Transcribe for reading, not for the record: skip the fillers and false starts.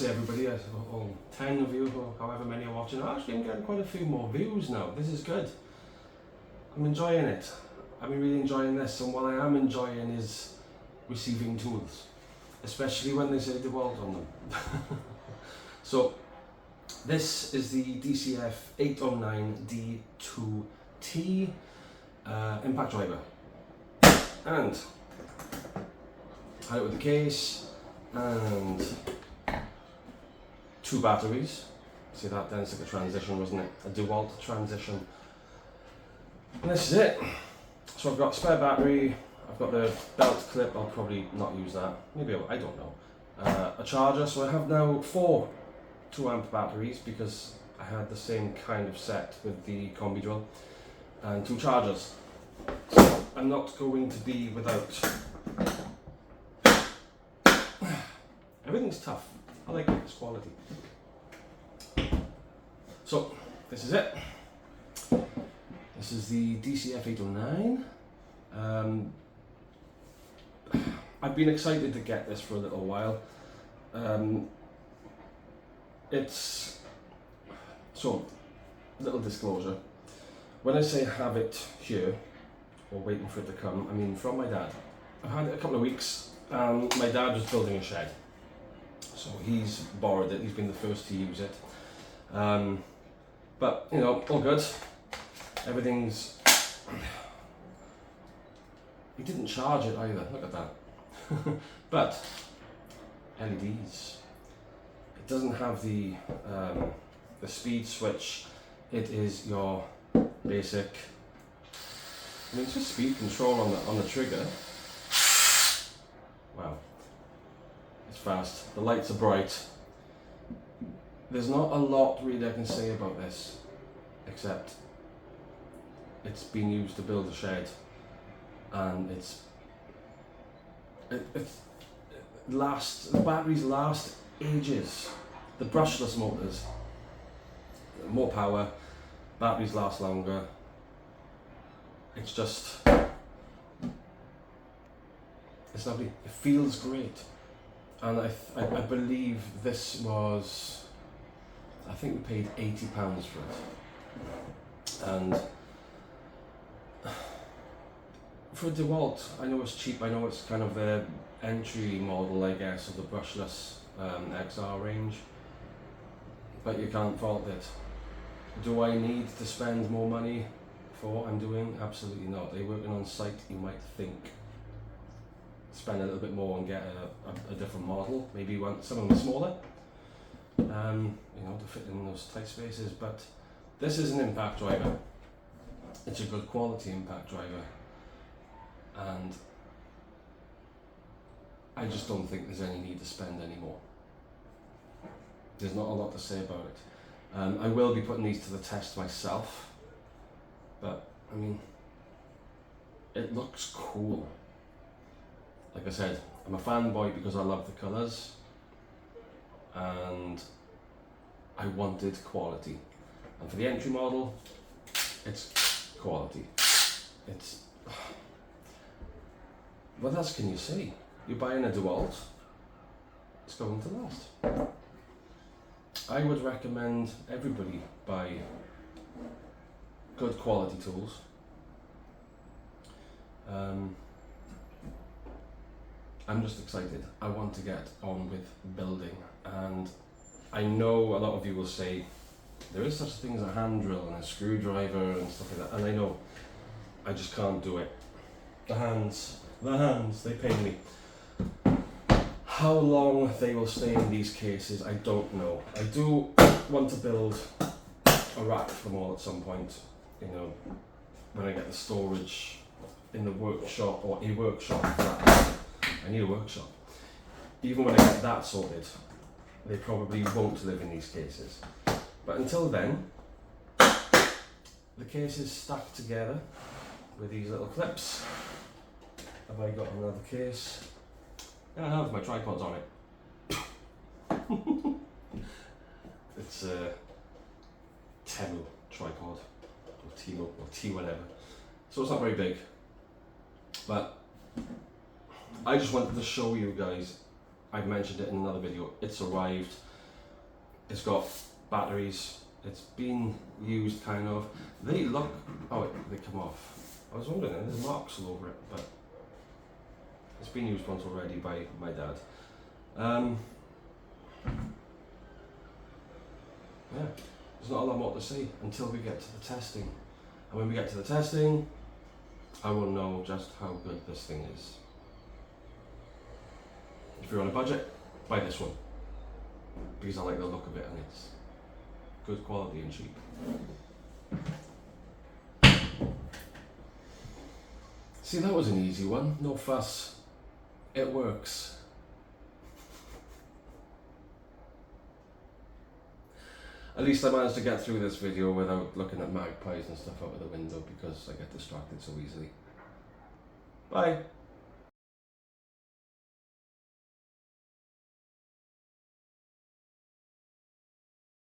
say everybody, all 10 of you, or however many are watching. Actually, I'm getting quite a few more views now. This is good. I'm enjoying it. I'm really enjoying this, and what I am enjoying is receiving tools, especially when they say Dewalt on them. So, this is the DCF809 D2T impact driver, and I had it with the case and 2 batteries. See that then, it's like a transition, wasn't it? A Dewalt transition. And this is it. So I've got a spare battery, I've got the belt clip, I'll probably not use that, maybe I don't know. A charger, so I have now 4 2-amp batteries because I had the same kind of set with the combi drill, and 2 chargers. So I'm not going to be without. Everything's tough. I like it, it's quality. So this is it. This is the DCF809. I've been excited to get this for a little while. It's so, little disclosure. When I say have it here or waiting for it to come, I mean from my dad. I've had it a couple of weeks. My dad was building a shed, so he's borrowed it. He's been the first to use it. But you know, all good. Everything's. He didn't charge it either. Look at that. But LEDs. It doesn't have the speed switch. It is your basic. I mean, it's just speed control on the trigger. Wow, it's fast. The lights are bright. There's not a lot really I can say about this, except it's been used to build a shed, and the batteries last ages. The brushless motors, more power, batteries last longer. It's just, it's lovely. It feels great, and I believe this was, I think we paid £80 for it, and for a Dewalt, I know it's cheap. I know it's kind of the entry model, I guess, of the brushless XR range, but you can't fault it. Do I need to spend more money for what I'm doing? Absolutely not. Are you working on site? You might think spend a little bit more and get a different model. Maybe you want something smaller, you know, to fit in those tight spaces. But this is an impact driver. It's a good quality impact driver, and I just don't think there's any need to spend any more. There's not a lot to say about it. I will be putting these to the test myself, but I mean, it looks cool. Like I said, I'm a fanboy because I love the colours, and I wanted quality. And for the entry model, it's quality. It's, what else can you say? You're buying a Dewalt, it's going to last. I would recommend everybody buy good quality tools. I'm just excited. I want to get on with building, and I know a lot of you will say there is such a thing as a hand drill and a screwdriver and stuff like that, and I know I just can't do it. The hands, they pain me. How long they will stay in these cases, I don't know. I do want to build a rack for them all at some point, you know, when I get the storage in the workshop, or a workshop rack. I need a workshop. Even when I get that sorted, they probably won't live in these cases. But until then, the case is stacked together with these little clips. Have I got another case? Yeah, I have. My tripod's on it. It's a Temu tripod, or Timo, or T whatever. So it's not very big, but I just wanted to show you guys. I've mentioned it in another video. It's arrived. It's got batteries. It's been used kind of. They look, oh, they come off. I was wondering, there's marks all over it, but it's been used once already by my dad. Yeah, there's not a lot more to say until we get to the testing. And when we get to the testing, I will know just how good this thing is. If you're on a budget, buy this one. Because I like the look of it and it's good quality and cheap. See, that was an easy one. No fuss. It works. At least I managed to get through this video without looking at magpies and stuff out of the window because I get distracted so easily. Bye.